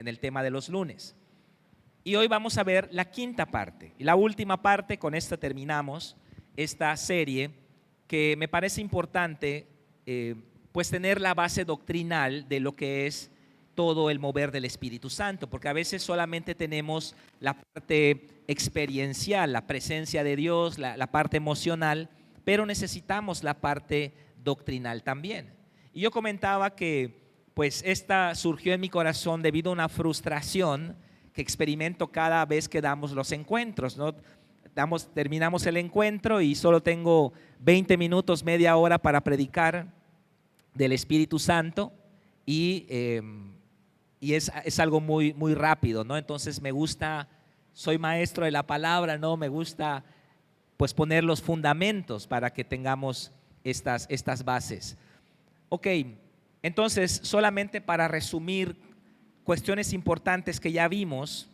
en el tema de los lunes. Y hoy vamos a ver la quinta parte y la última parte. Con esta terminamos esta serie, que me parece importante pues tener la base doctrinal de lo que es todo el mover del Espíritu Santo, porque a veces solamente tenemos la parte experiencial, la presencia de Dios, la parte emocional, pero necesitamos la parte doctrinal también. Y yo comentaba que pues esta surgió en mi corazón debido a una frustración que experimento cada vez que damos los encuentros, ¿no? Terminamos el encuentro y solo tengo 20 minutos, media hora para predicar del Espíritu Santo y es algo muy, muy rápido, ¿no? Entonces me gusta, soy maestro de la palabra, ¿no? Me gusta pues poner los fundamentos para que tengamos estas bases. Ok, entonces solamente para resumir cuestiones importantes que ya vimos,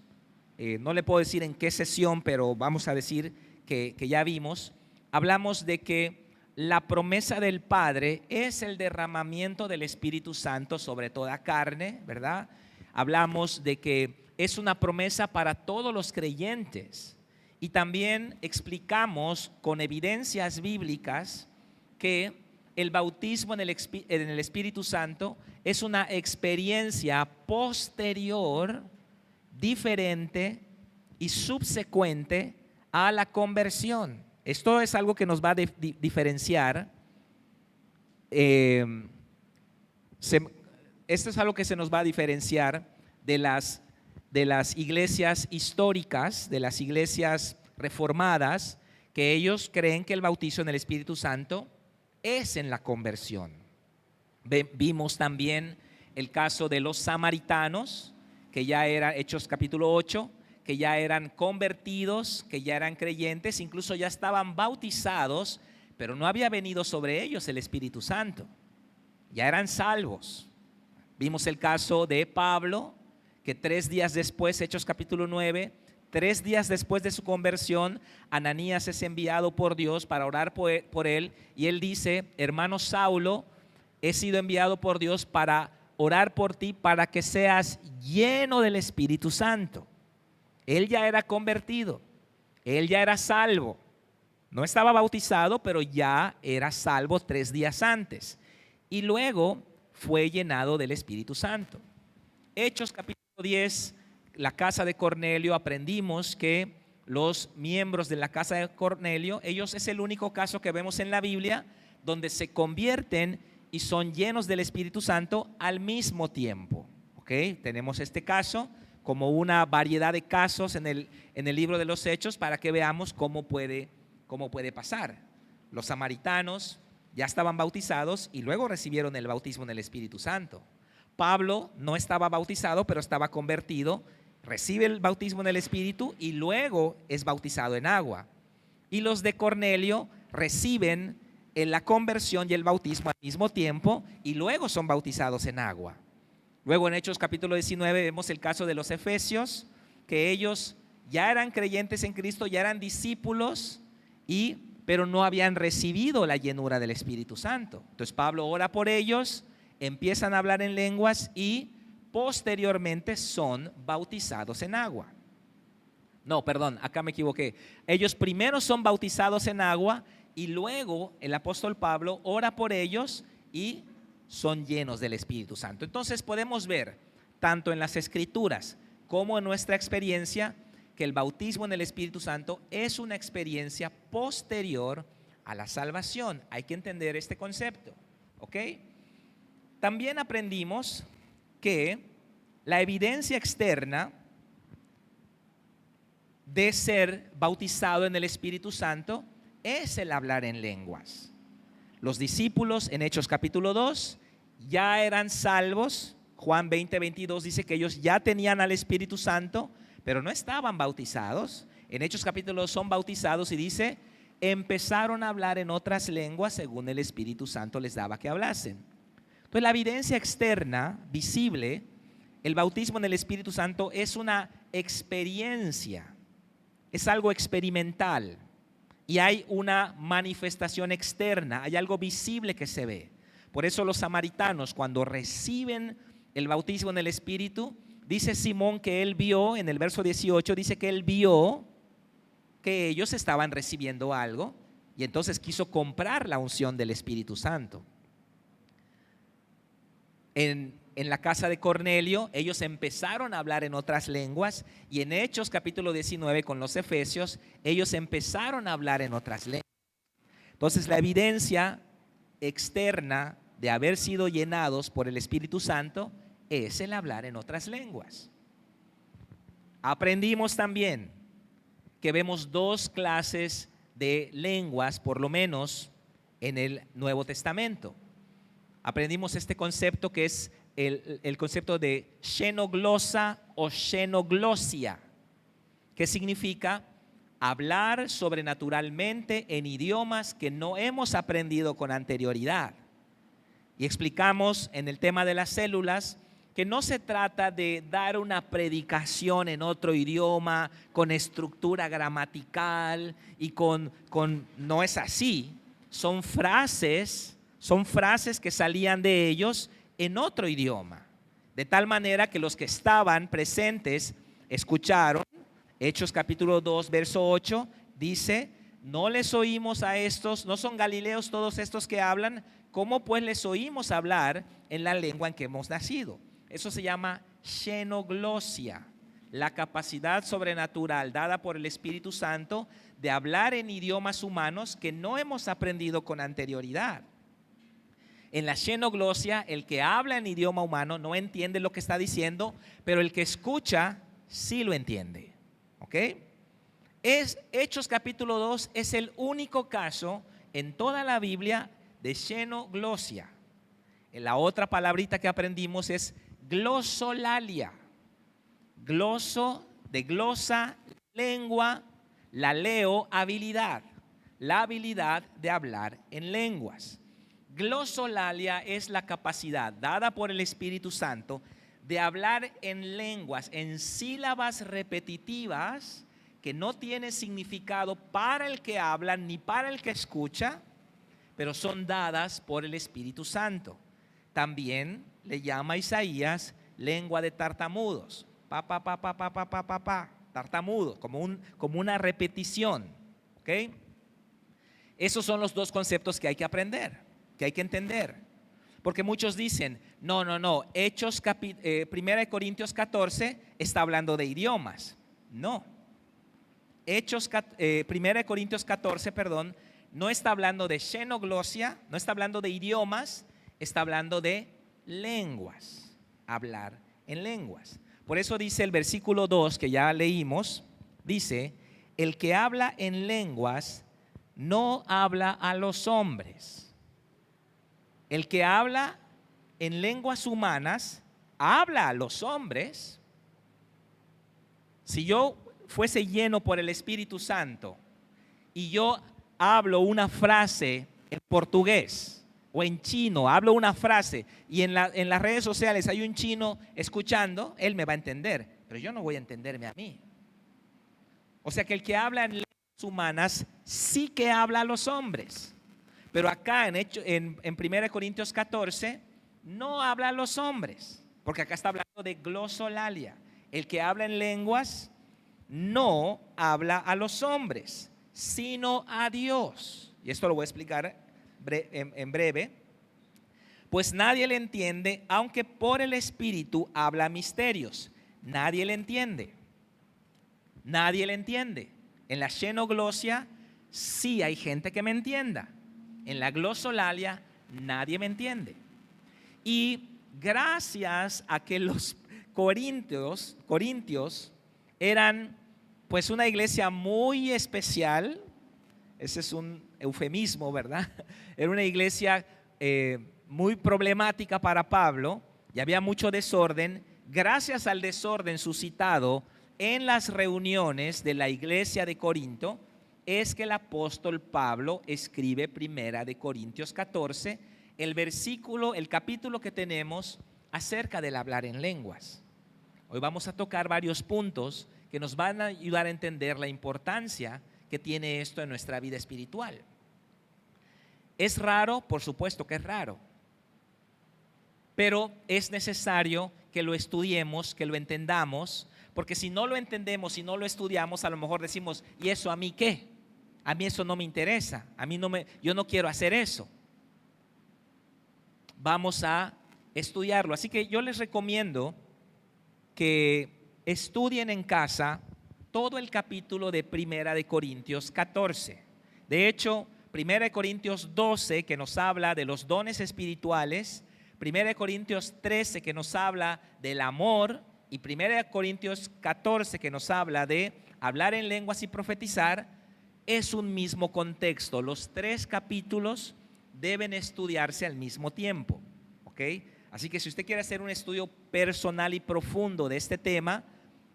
no le puedo decir en qué sesión, pero vamos a decir que ya vimos. Hablamos de que la promesa del Padre es el derramamiento del Espíritu Santo sobre toda carne, ¿verdad? Hablamos de que es una promesa para todos los creyentes. Y también explicamos con evidencias bíblicas que el bautismo en el Espíritu Santo es una experiencia posterior, diferente y subsecuente a la conversión. Esto es algo que nos va a diferenciar. Esto es algo que se nos va a diferenciar de las iglesias históricas, de las iglesias reformadas, que ellos creen que el bautizo en el Espíritu Santo es en la conversión. Vimos también el caso de los samaritanos, que ya era Hechos capítulo 8, que ya eran convertidos, que ya eran creyentes, incluso ya estaban bautizados, pero no había venido sobre ellos el Espíritu Santo. Ya eran salvos. Vimos el caso de Pablo, que 3 días después, Hechos capítulo 9, 3 días después de su conversión, Ananías es enviado por Dios para orar por él, y él dice: hermano Saulo, he sido enviado por Dios para orar por ti, para que seas lleno del Espíritu Santo. Él ya era convertido, él ya era salvo. No estaba bautizado, pero ya era salvo 3 días antes. Y luego fue llenado del Espíritu Santo. Hechos capítulo 10, la casa de Cornelio, aprendimos que los miembros de la casa de Cornelio, ellos es el único caso que vemos en la Biblia donde se convierten y son llenos del Espíritu Santo al mismo tiempo. ¿Okay? Tenemos este caso como una variedad de casos en el libro de los Hechos para que veamos cómo puede pasar. Los samaritanos ya estaban bautizados y luego recibieron el bautismo en el Espíritu Santo. Pablo no estaba bautizado, pero estaba convertido, recibe el bautismo en el Espíritu y luego es bautizado en agua. Y los de Cornelio reciben la conversión y el bautismo al mismo tiempo y luego son bautizados en agua. Luego en Hechos capítulo 19 vemos el caso de los efesios, que ellos ya eran creyentes en Cristo, ya eran discípulos, pero no habían recibido la llenura del Espíritu Santo. Entonces Pablo ora por ellos, empiezan a hablar en lenguas y posteriormente son bautizados en agua. No, perdón, acá me equivoqué. Ellos primero son bautizados en agua y luego el apóstol Pablo ora por ellos y son llenos del Espíritu Santo. Entonces podemos ver, tanto en las Escrituras como en nuestra experiencia, que el bautismo en el Espíritu Santo es una experiencia posterior a la salvación. Hay que entender este concepto, ¿ok? También aprendimos que la evidencia externa de ser bautizado en el Espíritu Santo es el hablar en lenguas. Los discípulos en Hechos capítulo 2 ya eran salvos. Juan 20:22 dice que ellos ya tenían al Espíritu Santo, pero no estaban bautizados. En Hechos capítulo 2 son bautizados y dice: empezaron a hablar en otras lenguas según el Espíritu Santo les daba que hablasen. Entonces la evidencia externa, visible, el bautismo en el Espíritu Santo es una experiencia, es algo experimental. Y hay una manifestación externa, hay algo visible que se ve. Por eso los samaritanos, cuando reciben el bautismo en el Espíritu, dice Simón que él vio, en el verso 18 dice que él vio que ellos estaban recibiendo algo y entonces quiso comprar la unción del Espíritu Santo. En la casa de Cornelio, ellos empezaron a hablar en otras lenguas, y en Hechos capítulo 19 con los efesios, ellos empezaron a hablar en otras lenguas. Entonces la evidencia externa de haber sido llenados por el Espíritu Santo es el hablar en otras lenguas. Aprendimos también que vemos dos clases de lenguas, por lo menos en el Nuevo Testamento. Aprendimos este concepto que es el concepto de xenoglosa o xenoglosia, que significa hablar sobrenaturalmente en idiomas que no hemos aprendido con anterioridad. Y explicamos en el tema de las células que no se trata de dar una predicación en otro idioma con estructura gramatical y no es así. Son frases que salían de ellos en otro idioma, de tal manera que los que estaban presentes escucharon. Hechos capítulo 2 verso 8 dice: no les oímos a estos, no son galileos todos estos que hablan, ¿cómo pues les oímos hablar en la lengua en que hemos nacido? Eso se llama xenoglosia, la capacidad sobrenatural dada por el Espíritu Santo de hablar en idiomas humanos que no hemos aprendido con anterioridad. En la xenoglosia, el que habla en idioma humano no entiende lo que está diciendo, pero el que escucha sí lo entiende. ¿Ok? Hechos capítulo 2 es el único caso en toda la Biblia de xenoglosia. La otra palabrita que aprendimos es glosolalia. Gloso, de glosa, lengua, la leo, habilidad. La habilidad de hablar en lenguas. Glosolalia es la capacidad dada por el Espíritu Santo de hablar en lenguas, en sílabas repetitivas que no tienen significado para el que habla ni para el que escucha, pero son dadas por el Espíritu Santo. También le llama a Isaías lengua de tartamudos, tartamudo, como una repetición. ¿Ok? Esos son los dos conceptos que hay que aprender, que hay que entender. Porque muchos dicen, no, Hechos 1 Corintios 14 está hablando de idiomas. No. 1 Corintios 14, no está hablando de xenoglosia, no está hablando de idiomas, está hablando de lenguas, hablar en lenguas. Por eso dice el versículo 2 que ya leímos, dice, el que habla en lenguas no habla a los hombres. El que habla en lenguas humanas habla a los hombres. Si yo fuese lleno por el Espíritu Santo y yo hablo una frase en portugués o en chino, hablo una frase y en las redes sociales hay un chino escuchando, él me va a entender, pero yo no voy a entenderme a mí. O sea que el que habla en lenguas humanas sí que habla a los hombres. Pero acá en 1 Corintios 14 no habla a los hombres, porque acá está hablando de glosolalia. El que habla en lenguas no habla a los hombres, sino a Dios. Y esto lo voy a explicar en breve. Pues nadie le entiende, aunque por el Espíritu habla misterios. Nadie le entiende. Nadie le entiende. En la xenoglosia sí hay gente que me entienda. En la glosolalia nadie me entiende. Y gracias a que los corintios eran pues una iglesia muy especial, ese es un eufemismo, ¿verdad? Era una iglesia muy problemática para Pablo y había mucho desorden. Gracias al desorden suscitado en las reuniones de la iglesia de Corinto, es que el apóstol Pablo escribe 1 Corintios 14, el capítulo que tenemos acerca del hablar en lenguas. Hoy vamos a tocar varios puntos que nos van a ayudar a entender la importancia que tiene esto en nuestra vida espiritual. ¿Es raro? Por supuesto que es raro. pero es necesario que lo estudiemos, que lo entendamos, porque si no lo entendemos, si no lo estudiamos, a lo mejor decimos, ¿y eso a mí qué? A mí eso no me interesa, yo no quiero hacer eso. Vamos a estudiarlo. Así que yo les recomiendo que estudien en casa todo el capítulo de Primera de Corintios 14. De hecho, Primera de Corintios 12, que nos habla de los dones espirituales, Primera de Corintios 13, que nos habla del amor, y Primera de Corintios 14, que nos habla de hablar en lenguas y profetizar, es un mismo contexto. Los tres capítulos deben estudiarse al mismo tiempo, ¿ok? Así que si usted quiere hacer un estudio personal y profundo de este tema,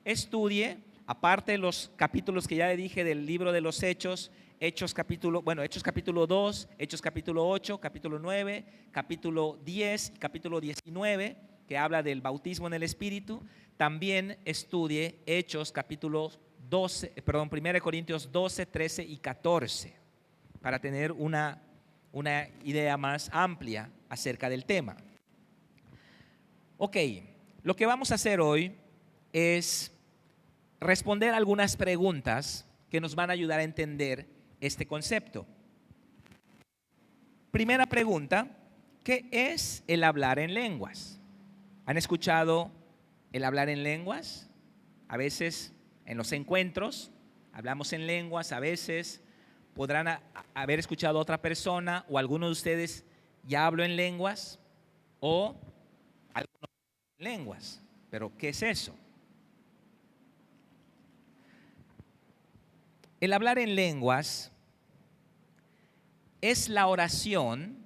estudie, aparte de los capítulos que ya le dije del libro de los Hechos, Hechos capítulo 2, Hechos capítulo 8, capítulo 9, capítulo 10 y capítulo 19, que habla del bautismo en el Espíritu. También estudie Hechos capítulo 1 Corintios 12, 13 y 14, para tener una idea más amplia acerca del tema. Ok, lo que vamos a hacer hoy es responder algunas preguntas que nos van a ayudar a entender este concepto. Primera pregunta, ¿qué es el hablar en lenguas? ¿Han escuchado el hablar en lenguas? A veces en los encuentros hablamos en lenguas, a veces podrán haber escuchado a otra persona o alguno de ustedes ya habló en lenguas o algunos en lenguas. Pero ¿qué es eso? El hablar en lenguas es la oración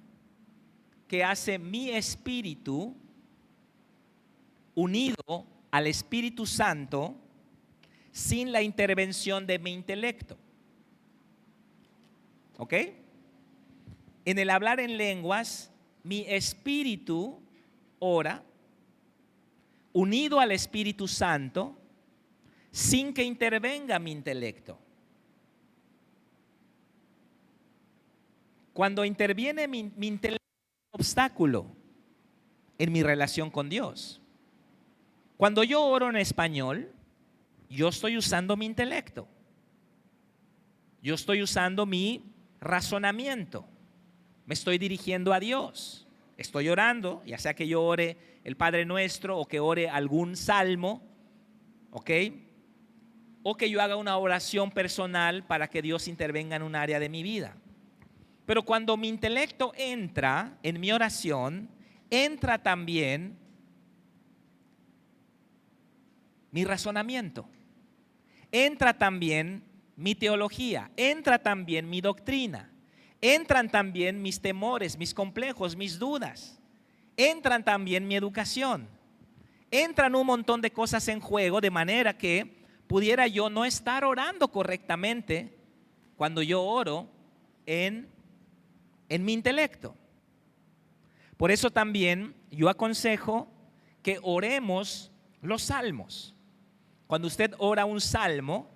que hace mi espíritu unido al Espíritu Santo sin la intervención de mi intelecto. ¿Ok? En el hablar en lenguas, mi espíritu ora unido al Espíritu Santo sin que intervenga mi intelecto. Cuando interviene mi intelecto, es un obstáculo en mi relación con Dios. Cuando yo oro en español, yo estoy usando mi intelecto. Yo estoy usando mi razonamiento. Me estoy dirigiendo a Dios. Estoy orando, ya sea que yo ore el Padre Nuestro o que ore algún salmo, ¿ok? O que yo haga una oración personal para que Dios intervenga en un área de mi vida. Pero cuando mi intelecto entra en mi oración, entra también mi razonamiento, entra también mi teología, entra también mi doctrina, entran también mis temores, mis complejos, mis dudas, entran también mi educación, entran un montón de cosas en juego, de manera que pudiera yo no estar orando correctamente cuando yo oro en mi intelecto. Por eso también yo aconsejo que oremos los salmos. Cuando usted ora un salmo,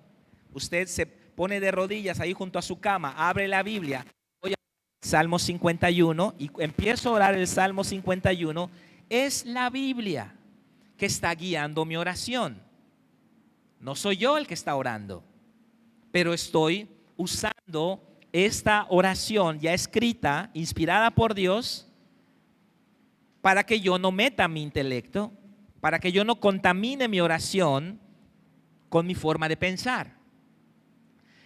usted se pone de rodillas ahí junto a su cama, abre la Biblia, voy a Salmo 51 y empiezo a orar el Salmo 51. Es la Biblia que está guiando mi oración. No soy yo el que está orando, pero estoy usando esta oración ya escrita, inspirada por Dios, para que yo no meta mi intelecto, para que yo no contamine mi oración con mi forma de pensar.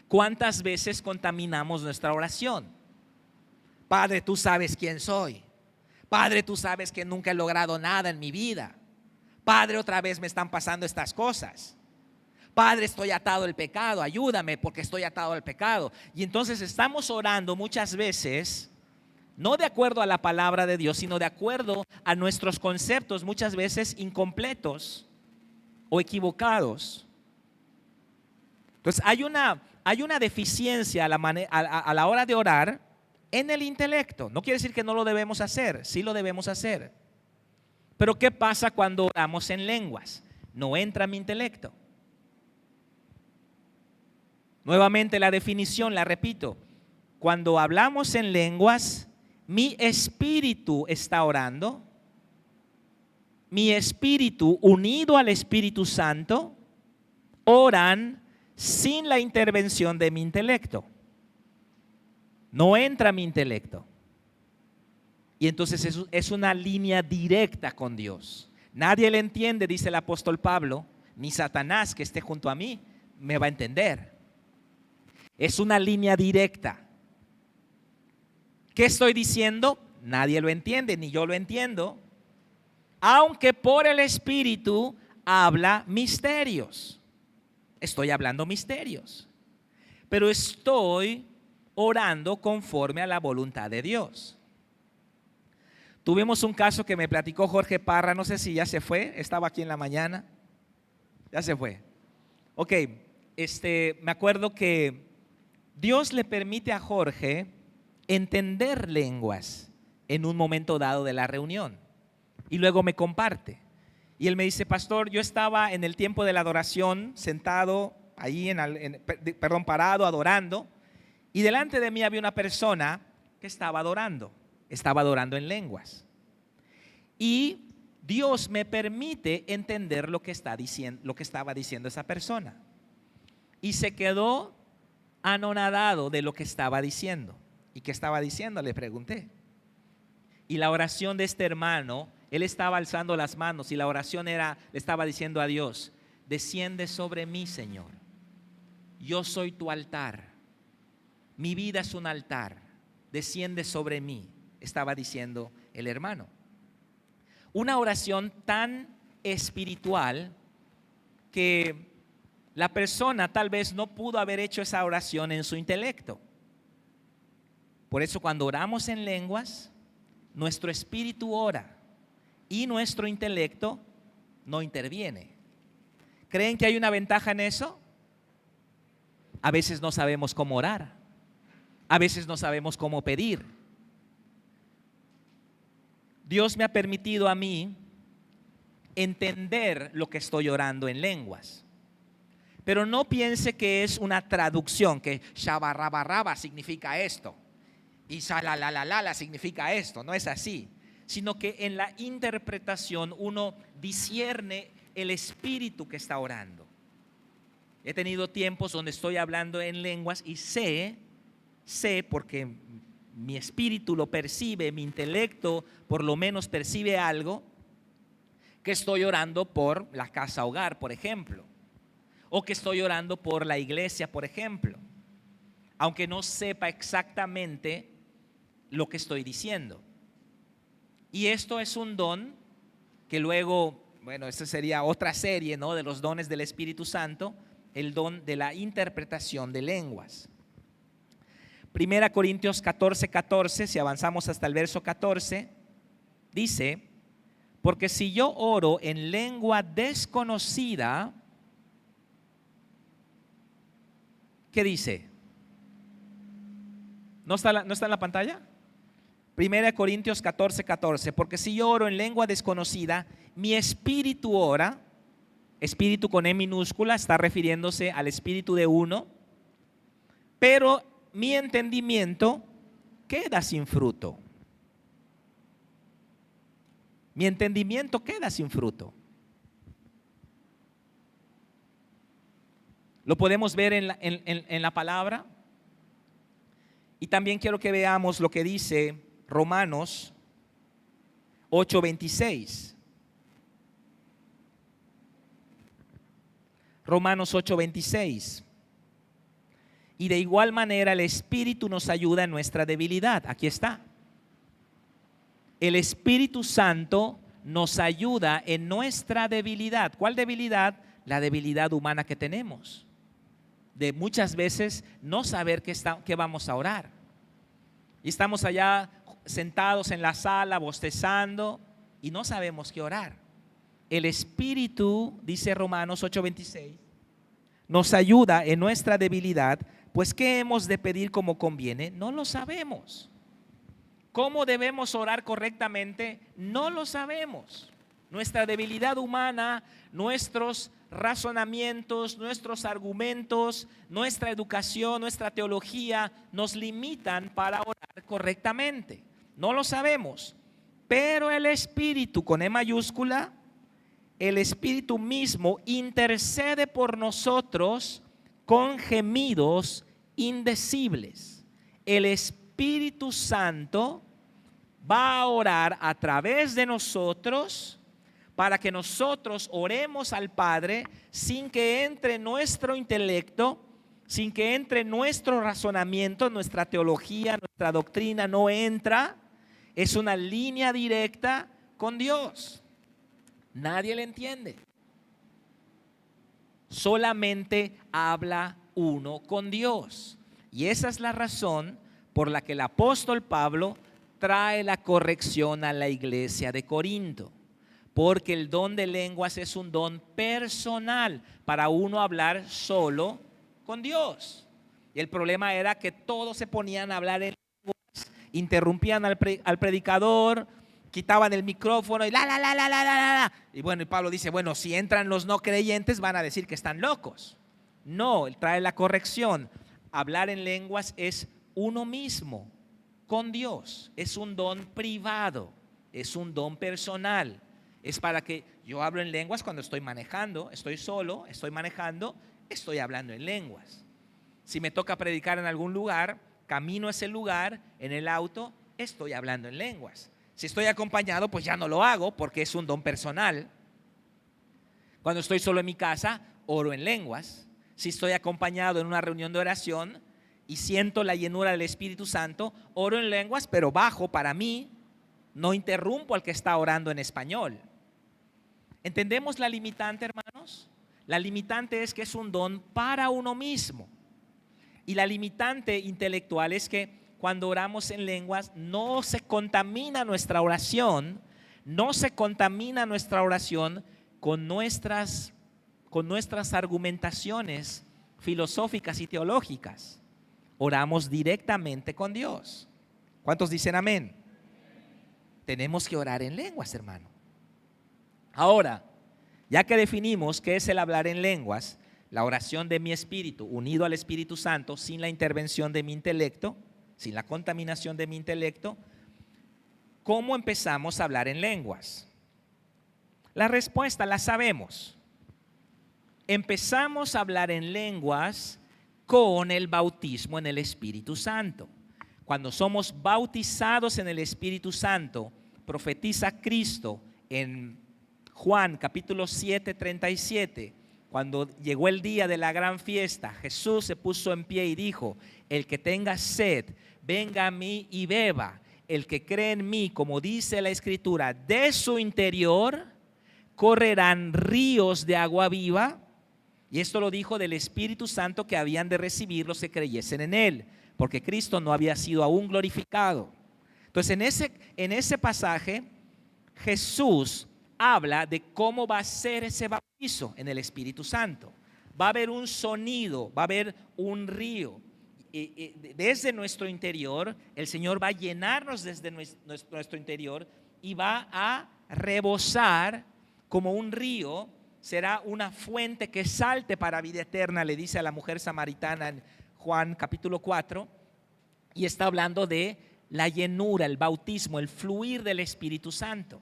¿Cuántas veces contaminamos nuestra oración? Padre, tú sabes quién soy. Padre, tú sabes que nunca he logrado nada en mi vida. Padre, otra vez me están pasando estas cosas. Padre, estoy atado al pecado, ayúdame porque estoy atado al pecado. Y entonces estamos orando muchas veces, no de acuerdo a la palabra de Dios, sino de acuerdo a nuestros conceptos, muchas veces incompletos o equivocados. Entonces hay una deficiencia a la hora de orar en el intelecto. No quiere decir que no lo debemos hacer, sí lo debemos hacer. Pero ¿qué pasa cuando oramos en lenguas? No entra mi intelecto. Nuevamente la definición, la repito. Cuando hablamos en lenguas, mi espíritu está orando mi espíritu unido al Espíritu Santo oran sin la intervención de mi intelecto. No entra mi intelecto. Y entonces es una línea directa con Dios. Nadie le entiende, dice el apóstol Pablo, ni Satanás que esté junto a mí me va a entender. Es una línea directa. ¿Qué estoy diciendo? Nadie lo entiende, ni yo lo entiendo. Aunque por el Espíritu habla misterios. Estoy hablando misterios. Pero estoy orando conforme a la voluntad de Dios. Tuvimos un caso que me platicó Jorge Parra, no sé si ya se fue, estaba aquí en la mañana. Ya se fue. Ok, me acuerdo que Dios le permite a Jorge entender lenguas en un momento dado de la reunión. Y luego me comparte. Y él me dice, pastor, yo estaba en el tiempo de la adoración, sentado ahí, parado, adorando. Y delante de mí había una persona que estaba adorando en lenguas. Y Dios me permite entender lo que estaba diciendo esa persona. Y se quedó anonadado de lo que estaba diciendo. ¿Y qué estaba diciendo? Le pregunté. Y la oración de este hermano, él estaba alzando las manos y la oración le estaba diciendo a Dios, desciende sobre mí, Señor. Yo soy tu altar. Mi vida es un altar. Desciende sobre mí, estaba diciendo el hermano. Una oración tan espiritual que la persona tal vez no pudo haber hecho esa oración en su intelecto. Por eso cuando oramos en lenguas, nuestro espíritu ora y nuestro intelecto no interviene. ¿Creen que hay una ventaja en eso? A veces no sabemos cómo orar. A veces no sabemos cómo pedir. Dios me ha permitido a mí entender lo que estoy orando en lenguas. Pero no piense que es una traducción, que shabarrabarraba significa esto y shalalalala significa esto. No es así, sino que en la interpretación uno discierne el espíritu que está orando. He tenido tiempos donde estoy hablando en lenguas y sé porque mi espíritu lo percibe, mi intelecto por lo menos percibe algo, que estoy orando por la casa hogar, por ejemplo, o que estoy orando por la iglesia, por ejemplo, aunque no sepa exactamente lo que estoy diciendo. Y esto es un don que luego, bueno, esta sería otra serie, ¿no?, de los dones del Espíritu Santo, el don de la interpretación de lenguas. 1 Corintios 14:14, si avanzamos hasta el verso 14, dice, porque si yo oro en lengua desconocida, ¿qué dice? ¿No está en la pantalla? 1 Corintios 14:14, porque si yo oro en lengua desconocida, mi espíritu ora, espíritu con E minúscula, está refiriéndose al espíritu de uno, pero mi entendimiento queda sin fruto. Mi entendimiento queda sin fruto. Lo podemos ver en la palabra. Y también quiero que veamos lo que dice Romanos 8:26. Romanos 8:26. Y de igual manera el Espíritu nos ayuda en nuestra debilidad. Aquí está. El Espíritu Santo nos ayuda en nuestra debilidad. ¿Cuál debilidad? La debilidad humana que tenemos. De muchas veces no saber qué vamos a orar. Y estamos allá sentados en la sala, bostezando, y no sabemos qué orar. El Espíritu, dice Romanos 8:26, nos ayuda en nuestra debilidad, pues ¿qué hemos de pedir como conviene? No lo sabemos. ¿Cómo debemos orar correctamente? No lo sabemos. Nuestra debilidad humana, nuestros razonamientos, nuestros argumentos, nuestra educación, nuestra teología nos limitan para orar correctamente. No lo sabemos. Pero el Espíritu con E mayúscula el Espíritu mismo intercede por nosotros con gemidos indecibles. El Espíritu Santo va a orar a través de nosotros para que nosotros oremos al Padre sin que entre nuestro intelecto, sin que entre nuestro razonamiento, nuestra teología, nuestra doctrina, no entra. Es una línea directa con Dios. Nadie le entiende. Solamente habla uno con Dios. Y esa es la razón por la que el apóstol Pablo trae la corrección a la iglesia de Corinto. Porque el don de lenguas es un don personal para uno hablar solo con Dios. Y el problema era que todos se ponían a hablar en lenguas, interrumpían al predicador, quitaban el micrófono y la. Y bueno, y Pablo dice, bueno, si entran los no creyentes van a decir que están locos. No, él trae la corrección. Hablar en lenguas es uno mismo con Dios. Es un don privado, es un don personal. Es para que yo hablo en lenguas cuando estoy manejando, estoy solo, estoy manejando, estoy hablando en lenguas. Si me toca predicar en algún lugar, camino a ese lugar en el auto, estoy hablando en lenguas. Si estoy acompañado, pues ya no lo hago porque es un don personal. Cuando estoy solo en mi casa, oro en lenguas. Si estoy acompañado en una reunión de oración y siento la llenura del Espíritu Santo, oro en lenguas, pero bajo para mí, no interrumpo al que está orando en español. ¿Entendemos la limitante, hermanos? La limitante es que es un don para uno mismo. Y la limitante intelectual es que cuando oramos en lenguas no se contamina nuestra oración, con nuestras argumentaciones filosóficas y teológicas. Oramos directamente con Dios. ¿Cuántos dicen amén? Tenemos que orar en lenguas, hermano. Ahora, ya que definimos qué es el hablar en lenguas, la oración de mi espíritu unido al Espíritu Santo sin la intervención de mi intelecto, sin la contaminación de mi intelecto, ¿cómo empezamos a hablar en lenguas? La respuesta la sabemos. Empezamos a hablar en lenguas con el bautismo en el Espíritu Santo. Cuando somos bautizados en el Espíritu Santo, profetiza Cristo en Juan capítulo 7:37, cuando llegó el día de la gran fiesta, Jesús se puso en pie y dijo: el que tenga sed, venga a mí y beba. El que cree en mí, como dice la Escritura, de su interior correrán ríos de agua viva. Y esto lo dijo del Espíritu Santo que habían de recibir los que creyesen en él, porque Cristo no había sido aún glorificado. Entonces en ese pasaje Jesús habla de cómo va a ser ese bautizo en el Espíritu Santo. Va a haber un sonido, va a haber un río. Desde nuestro interior, el Señor va a llenarnos desde nuestro interior y va a rebosar como un río. Será una fuente que salte para vida eterna, le dice a la mujer samaritana en Juan capítulo 4. Y está hablando de la llenura, el bautismo, el fluir del Espíritu Santo.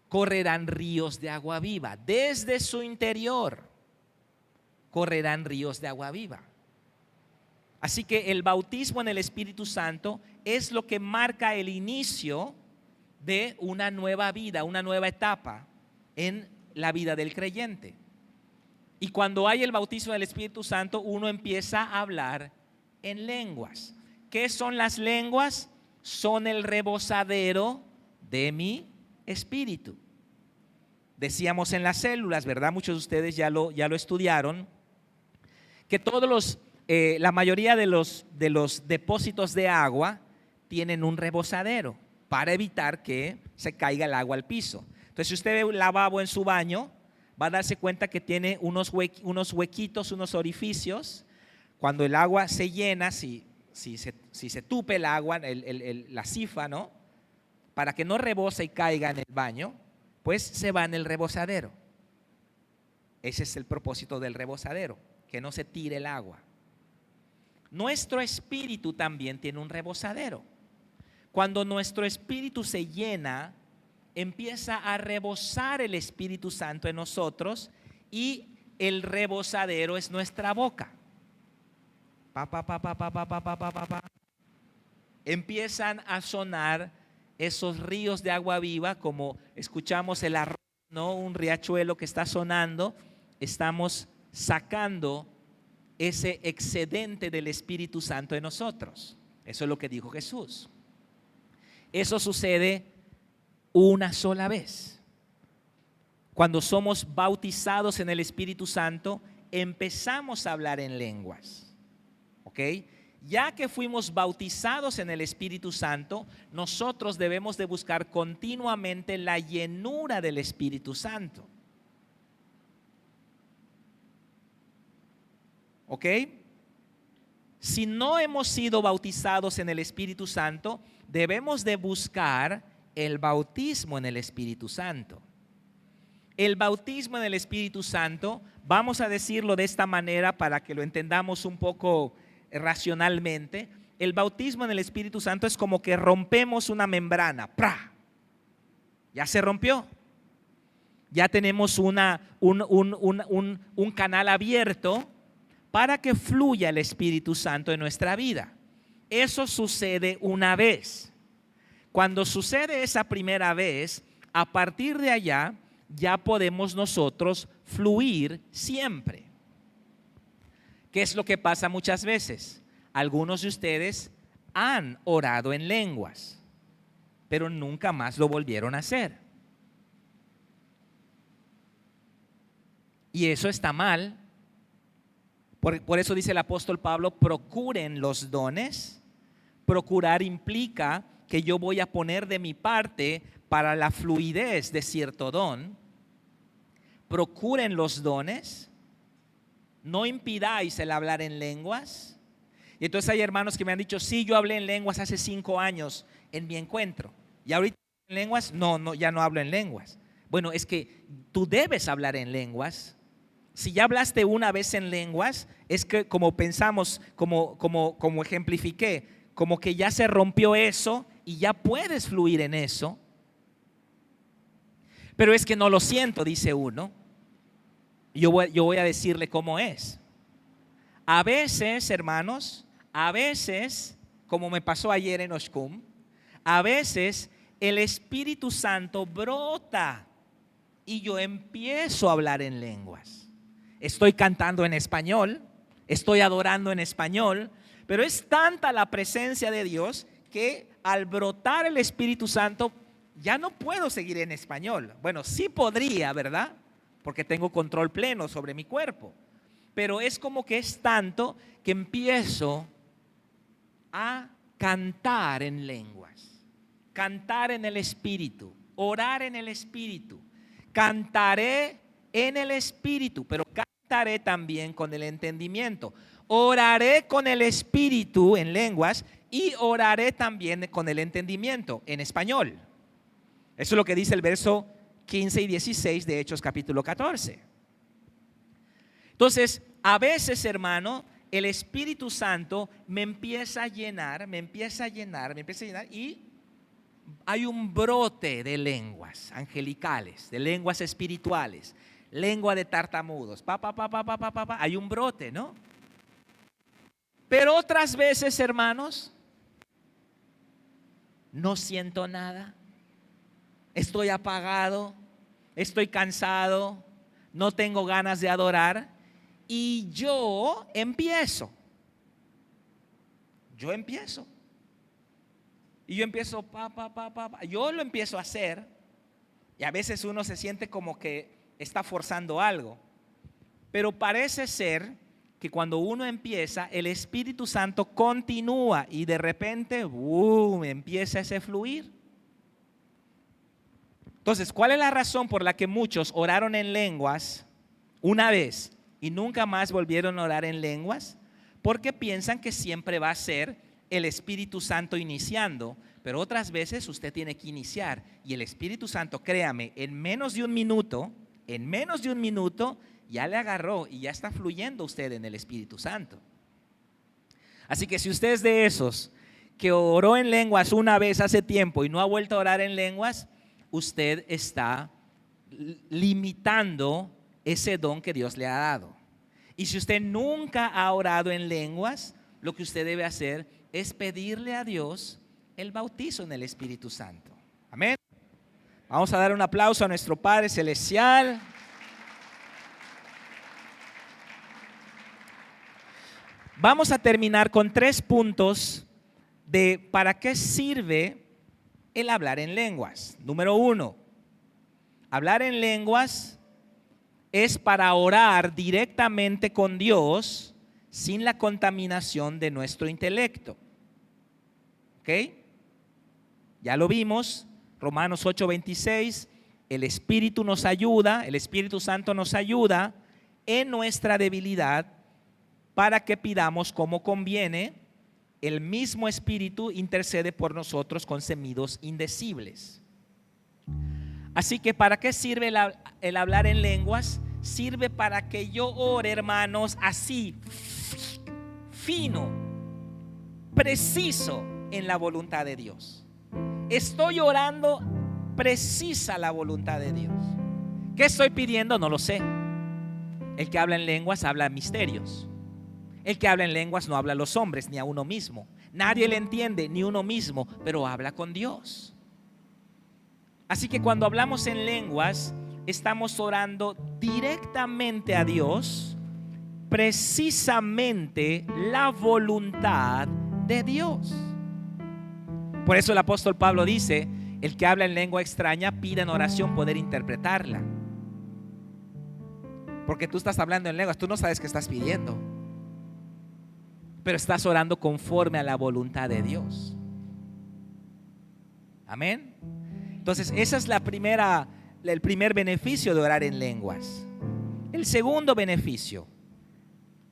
Correrán ríos de agua viva. Desde su interior correrán ríos de agua viva. Así que el bautismo en el Espíritu Santo es lo que marca el inicio de una nueva vida, una nueva etapa en la vida del creyente. Y cuando hay el bautismo del Espíritu Santo, uno empieza a hablar en lenguas. ¿Qué son las lenguas? Son el rebosadero de mi espíritu. Decíamos en las células, ¿verdad? Muchos de ustedes ya lo estudiaron, que la mayoría de los depósitos de agua tienen un rebosadero para evitar que se caiga el agua al piso. Entonces, si usted ve un lavabo en su baño, va a darse cuenta que tiene unos huequitos, unos orificios. Cuando el agua se llena, si se tupe el agua, la sifa, ¿no? Para que no rebose y caiga en el baño, pues se va en el rebosadero. Ese es el propósito del rebosadero, que no se tire el agua. Nuestro espíritu también tiene un rebosadero. Cuando nuestro espíritu se llena, empieza a rebosar el Espíritu Santo en nosotros y el rebosadero es nuestra boca. Pa, pa, pa, pa, pa, pa, pa, pa, pa, pa. Empiezan a sonar esos ríos de agua viva, como escuchamos el arroz, ¿no? Un riachuelo que está sonando. Estamos sacando ese excedente del Espíritu Santo en nosotros. Eso es lo que dijo Jesús. Eso sucede una sola vez. Cuando somos bautizados en el Espíritu Santo, empezamos a hablar en lenguas. ¿Ok? Ya que fuimos bautizados en el Espíritu Santo, nosotros debemos de buscar continuamente la llenura del Espíritu Santo. ¿Ok? Si no hemos sido bautizados en el Espíritu Santo, debemos de buscar el bautismo en el Espíritu Santo. El bautismo en el Espíritu Santo, vamos a decirlo de esta manera para que lo entendamos un poco racionalmente. El bautismo en el Espíritu Santo es como que rompemos una membrana. ¡Pra! Ya se rompió. Ya tenemos un canal abierto para que fluya el Espíritu Santo en nuestra vida. Eso sucede una vez. Cuando sucede esa primera vez, a partir de allá ya podemos nosotros fluir siempre. ¿Qué es lo que pasa muchas veces? Algunos de ustedes han orado en lenguas, pero nunca más lo volvieron a hacer. Y eso está mal. Por eso dice el apóstol Pablo, procuren los dones. Procurar implica que yo voy a poner de mi parte para la fluidez de cierto don. Procuren los dones. No impidáis el hablar en lenguas. Y entonces hay hermanos que me han dicho, sí, yo hablé en lenguas hace 5 años en mi encuentro. Y ahorita en lenguas, no, ya no hablo en lenguas. Bueno, es que tú debes hablar en lenguas. Si ya hablaste una vez en lenguas, es que como pensamos, como ejemplifiqué, como que ya se rompió eso y ya puedes fluir en eso. Pero es que no lo siento, dice uno. Yo voy a decirle cómo es. A veces, hermanos, como me pasó ayer en Oshkum, a veces el Espíritu Santo brota y yo empiezo a hablar en lenguas. Estoy cantando en español, estoy adorando en español, pero es tanta la presencia de Dios que al brotar el Espíritu Santo ya no puedo seguir en español. Bueno, sí podría, ¿verdad? Porque tengo control pleno sobre mi cuerpo. Pero es como que es tanto que empiezo a cantar en lenguas, cantar en el Espíritu, orar en el Espíritu. Cantaré en el Espíritu, pero cantaré también con el entendimiento. Oraré con el Espíritu en lenguas y oraré también con el entendimiento en español. Eso es lo que dice el verso 15 y 16 de Hechos capítulo 14. Entonces, a veces, hermano, el Espíritu Santo me empieza a llenar y hay un brote de lenguas angelicales, de lenguas espirituales, lengua de tartamudos, hay un brote, ¿no? Pero otras veces, hermanos, no siento nada, estoy apagado, estoy cansado, no tengo ganas de adorar y yo empiezo. Y yo empiezo, yo lo empiezo a hacer y a veces uno se siente como que está forzando algo. Pero parece ser que cuando uno empieza, el Espíritu Santo continúa y de repente, empieza ese fluir. Entonces, ¿cuál es la razón por la que muchos oraron en lenguas una vez y nunca más volvieron a orar en lenguas? Porque piensan que siempre va a ser el Espíritu Santo iniciando, pero otras veces usted tiene que iniciar y el Espíritu Santo, créame, en menos de un minuto ya le agarró y ya está fluyendo usted en el Espíritu Santo. Así que si usted es de esos que oró en lenguas una vez hace tiempo y no ha vuelto a orar en lenguas, usted está limitando ese don que Dios le ha dado. Y si usted nunca ha orado en lenguas, lo que usted debe hacer es pedirle a Dios el bautizo en el Espíritu Santo. Amén. Vamos a dar un aplauso a nuestro Padre Celestial. Vamos a terminar con 3 puntos de para qué sirve el hablar en lenguas. Número 1, hablar en lenguas es para orar directamente con Dios sin la contaminación de nuestro intelecto. ¿Ok? Ya lo vimos, Romanos 8:26, el Espíritu nos ayuda, el Espíritu Santo nos ayuda en nuestra debilidad para que pidamos como conviene. El mismo Espíritu intercede por nosotros con gemidos indecibles. Así que ¿para qué sirve el hablar en lenguas? Sirve para que yo ore, hermanos, así, fino, preciso en la voluntad de Dios. Estoy orando precisa la voluntad de Dios. ¿Qué estoy pidiendo? No lo sé. El que habla en lenguas habla misterios. El que habla en lenguas no habla a los hombres ni a uno mismo. Nadie le entiende, ni uno mismo, pero habla con Dios. Así que cuando hablamos en lenguas, estamos orando directamente a Dios, precisamente la voluntad de Dios. Por eso el apóstol Pablo dice, el que habla en lengua extraña pide en oración poder interpretarla. Porque tú estás hablando en lenguas, tú no sabes qué estás pidiendo, pero estás orando conforme a la voluntad de Dios. Amén. Entonces esa es el primer beneficio de orar en lenguas. El segundo beneficio,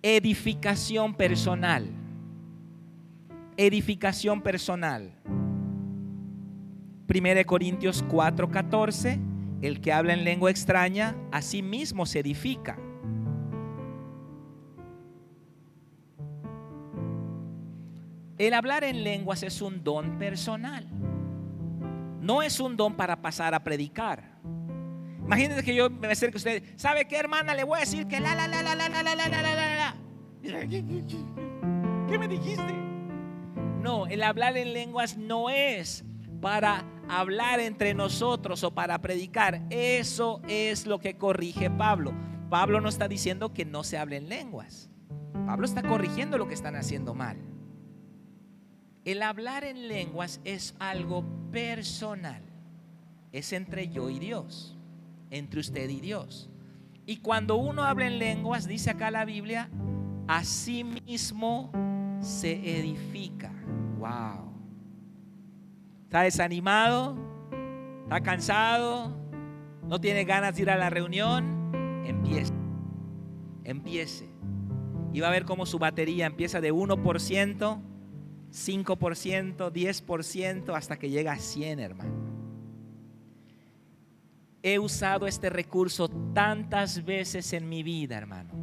edificación personal. Edificación personal. 1 Corintios 4:14, el que habla en lengua extraña, a sí mismo se edifica. El hablar en lenguas es un don personal. No es un don para pasar a predicar. Imagínense que yo me acerque a usted. ¿Sabe qué, hermana? Le voy a decir que la. ¿Qué me dijiste? No, el hablar en lenguas no es para hablar entre nosotros o para predicar. Eso es lo que corrige Pablo. Pablo no está diciendo que no se hable en lenguas. Pablo está corrigiendo lo que están haciendo mal. El hablar en lenguas es algo personal. Es entre yo y Dios, entre usted y Dios. Y cuando uno habla en lenguas, dice acá la Biblia, a sí mismo se edifica. Wow. ¿Está desanimado? ¿Está cansado? ¿No tiene ganas de ir a la reunión? Empiece. Y va a ver cómo su batería empieza de 1%, 5%, 10%, hasta que llega a 100, hermano. He usado este recurso tantas veces en mi vida, hermano.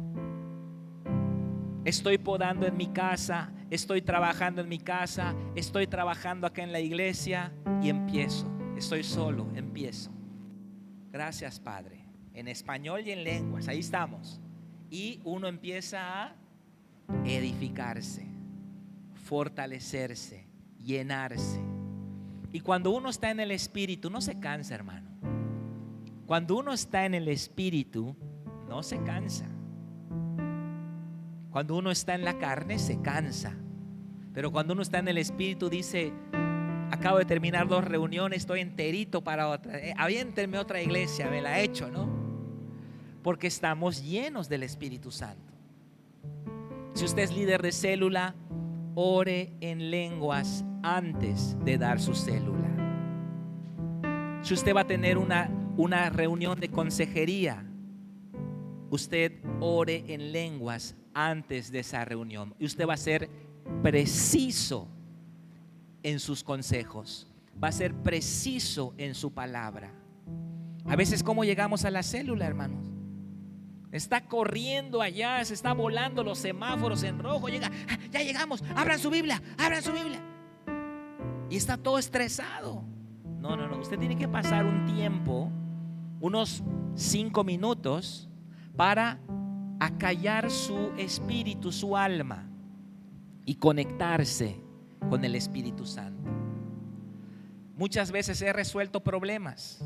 Estoy podando en mi casa, estoy trabajando en mi casa, estoy trabajando acá en la iglesia y empiezo. Estoy solo, empiezo. Gracias, Padre. En español y en lenguas, ahí estamos. Y uno empieza a edificarse, fortalecerse, llenarse. Y cuando uno está en el Espíritu, no se cansa, hermano. Cuando uno está en el Espíritu, no se cansa. Cuando uno está en la carne, se cansa. Pero cuando uno está en el Espíritu, dice, acabo de terminar 2 reuniones, estoy enterito para otra. Aviéntenme otra iglesia, me la he hecho, ¿no? Porque estamos llenos del Espíritu Santo. Si usted es líder de célula, ore en lenguas antes de dar su célula. Si usted va a tener una reunión de consejería, usted ore en lenguas antes de esa reunión. Y usted va a ser preciso en sus consejos. Va a ser preciso en su palabra. A veces, ¿cómo llegamos a la célula, hermanos? Está corriendo allá, se está volando los semáforos en rojo. Llega, ya llegamos, abran su Biblia, abran su Biblia. Y está todo estresado. No. Usted tiene que pasar un tiempo, unos 5 minutos, para acallar su espíritu, su alma, y conectarse con el Espíritu Santo. Muchas veces he resuelto problemas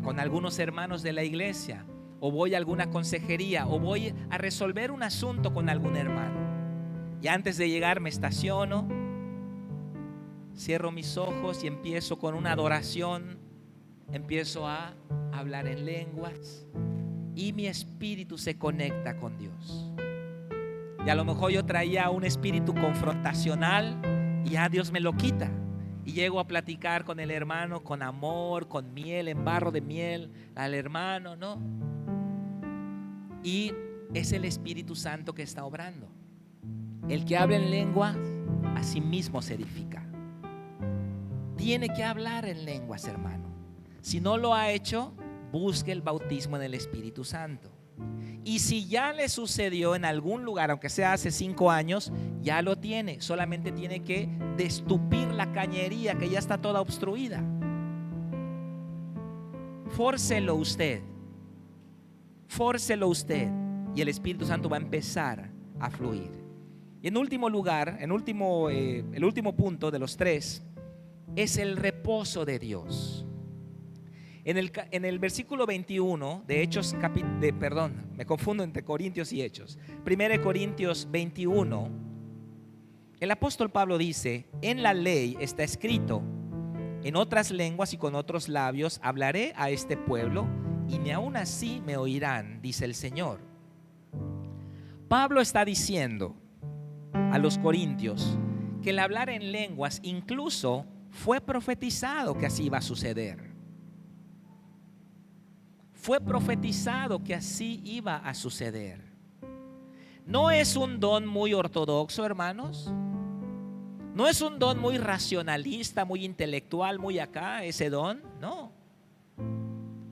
con algunos hermanos de la iglesia, o voy a alguna consejería, o voy a resolver un asunto con algún hermano, y antes de llegar me estaciono, cierro mis ojos y empiezo con una adoración, empiezo a hablar en lenguas y mi espíritu se conecta con Dios. Y a lo mejor yo traía un espíritu confrontacional y ya Dios me lo quita. Y llego a platicar con el hermano con amor, con miel, en barro de miel al hermano, ¿no? Y es el Espíritu Santo que está obrando. El que habla en lenguas a sí mismo se edifica. Tiene que hablar en lenguas, hermano. Si no lo ha hecho, busque el bautismo en el Espíritu Santo. Y si ya le sucedió en algún lugar, aunque sea hace 5 años, ya lo tiene. Solamente tiene que destupir la cañería que ya está toda obstruida. Fórcelo usted. Fórcelo usted. Y el Espíritu Santo va a empezar a fluir. Y en último lugar, el último punto de los 3 es el reposo de Dios. En el versículo 21 de Hechos, me confundo entre Corintios y Hechos. 1 Corintios 21, el apóstol Pablo dice: en la ley está escrito, en otras lenguas y con otros labios hablaré a este pueblo, y ni aun así me oirán, dice el Señor. Pablo está diciendo a los corintios que el hablar en lenguas incluso fue profetizado que así iba a suceder. Fue profetizado que así iba a suceder. No es un don muy ortodoxo, hermanos. No es un don muy racionalista, muy intelectual, muy acá, ese don. No.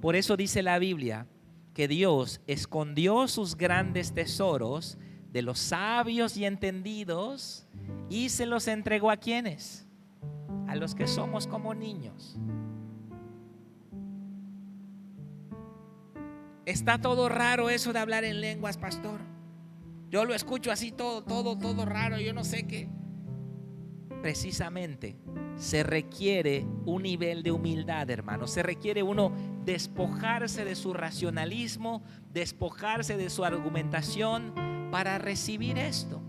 Por eso dice la Biblia que Dios escondió sus grandes tesoros de los sabios y entendidos y se los entregó ¿a quiénes? A los que somos como niños. Está todo raro eso de hablar en lenguas, pastor. Yo lo escucho así todo raro, yo no sé qué. Precisamente se requiere un nivel de humildad, hermano. Se requiere uno despojarse de su racionalismo, despojarse de su argumentación para recibir esto.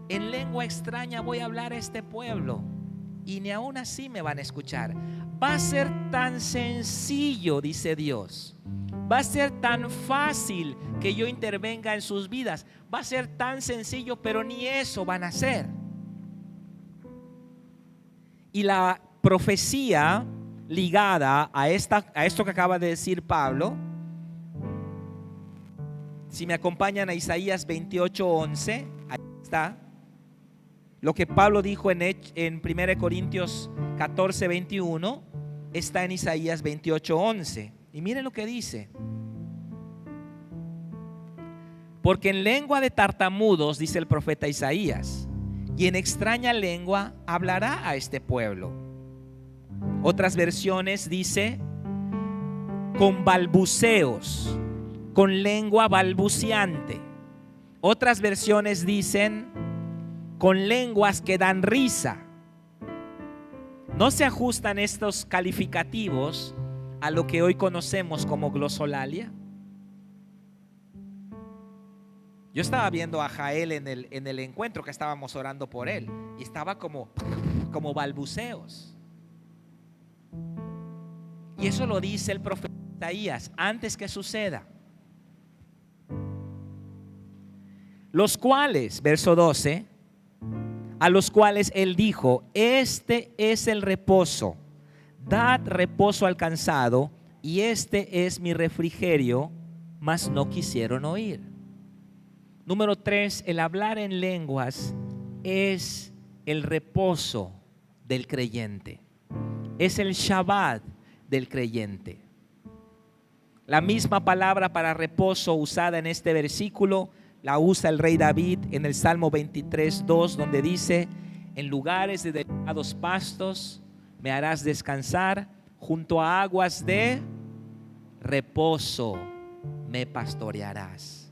En lengua extraña voy a hablar a este pueblo y ni aún así me van a escuchar. Va a ser tan sencillo, dice Dios. Va a ser tan fácil que yo intervenga en sus vidas. Va a ser tan sencillo, pero ni eso van a hacer. Y la profecía ligada a esto que acaba de decir Pablo, si me acompañan a Isaías 28:11, ahí está. Lo que Pablo dijo en 1 Corintios 14:21 está en Isaías 28:11. Y miren lo que dice: porque en lengua de tartamudos, dice el profeta Isaías, y en extraña lengua hablará a este pueblo. Otras versiones dice con balbuceos, con lengua balbuceante. Otras versiones dicen con lenguas que dan risa. ¿No se ajustan estos calificativos a lo que hoy conocemos como glosolalia? Yo estaba viendo a Jael en el encuentro que estábamos orando por él y estaba como balbuceos. Y eso lo dice el profeta Isaías antes que suceda. Los cuales, verso 12, a los cuales él dijo: este es el reposo, dad reposo al cansado, y este es mi refrigerio, mas no quisieron oír. Número 3, el hablar en lenguas es el reposo del creyente. Es el Shabbat del creyente. La misma palabra para reposo usada en este versículo la usa el rey David en el Salmo 23:2, donde dice: en lugares de pastos me harás descansar, junto a aguas de reposo me pastorearás.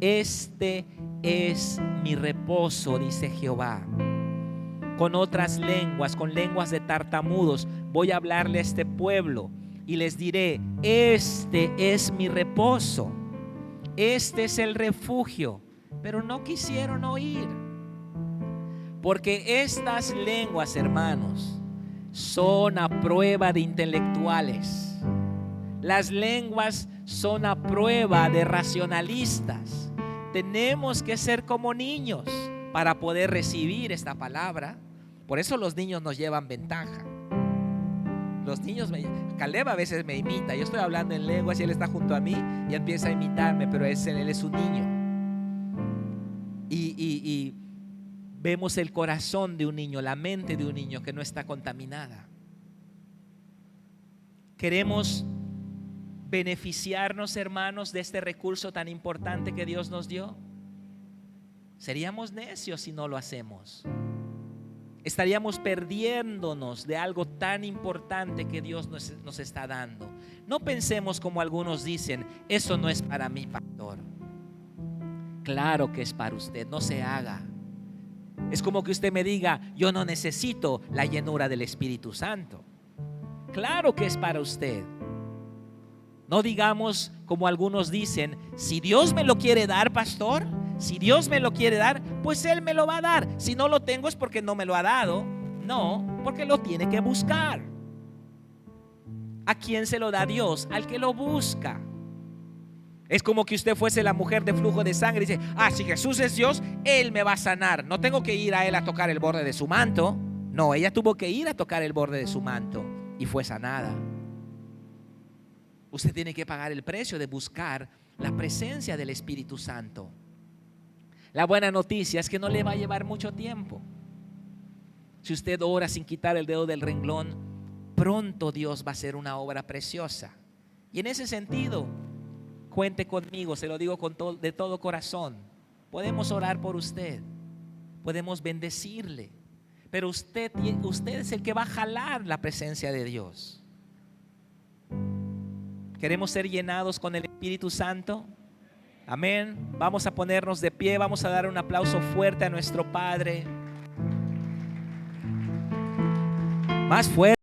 Este es mi reposo, dice Jehová. Con otras lenguas, con lenguas de tartamudos, voy a hablarle a este pueblo y les diré: este es mi reposo, este es el refugio. Pero no quisieron oír, porque estas lenguas, hermanos, son a prueba de intelectuales. Las lenguas son a prueba de racionalistas. Tenemos que ser como niños para poder recibir esta palabra. Por eso los niños nos llevan ventaja. Los niños, Caleb a veces me imita. Yo estoy hablando en lenguas y él está junto a mí y empieza a imitarme, pero él es un niño. Y vemos el corazón de un niño, la mente de un niño que no está contaminada. Queremos beneficiarnos, hermanos, de este recurso tan importante que Dios nos dio. Seríamos necios si no lo hacemos. Estaríamos perdiéndonos de algo tan importante que Dios nos está dando. No pensemos como algunos dicen: eso no es para mí, pastor. Claro que es para usted, no se haga. Es como que usted me diga: yo no necesito la llenura del Espíritu Santo. Claro que es para usted. No digamos como algunos dicen: si Dios me lo quiere dar, pastor, si Dios me lo quiere dar, pues Él me lo va a dar. Si no lo tengo es porque no me lo ha dado. No, porque lo tiene que buscar. ¿A quién se lo da Dios? Al que lo busca. Es como que usted fuese la mujer de flujo de sangre y dice: si Jesús es Dios, Él me va a sanar. No tengo que ir a Él a tocar el borde de su manto. No, ella tuvo que ir a tocar el borde de su manto y fue sanada. Usted tiene que pagar el precio de buscar la presencia del Espíritu Santo. La buena noticia es que no le va a llevar mucho tiempo. Si usted ora sin quitar el dedo del renglón, pronto Dios va a hacer una obra preciosa. Y en ese sentido, cuente conmigo, se lo digo de todo corazón. Podemos orar por usted, podemos bendecirle, pero usted es el que va a jalar la presencia de Dios. ¿Queremos ser llenados con el Espíritu Santo? Amén. Vamos a ponernos de pie, vamos a dar un aplauso fuerte a nuestro Padre. Más fuerte.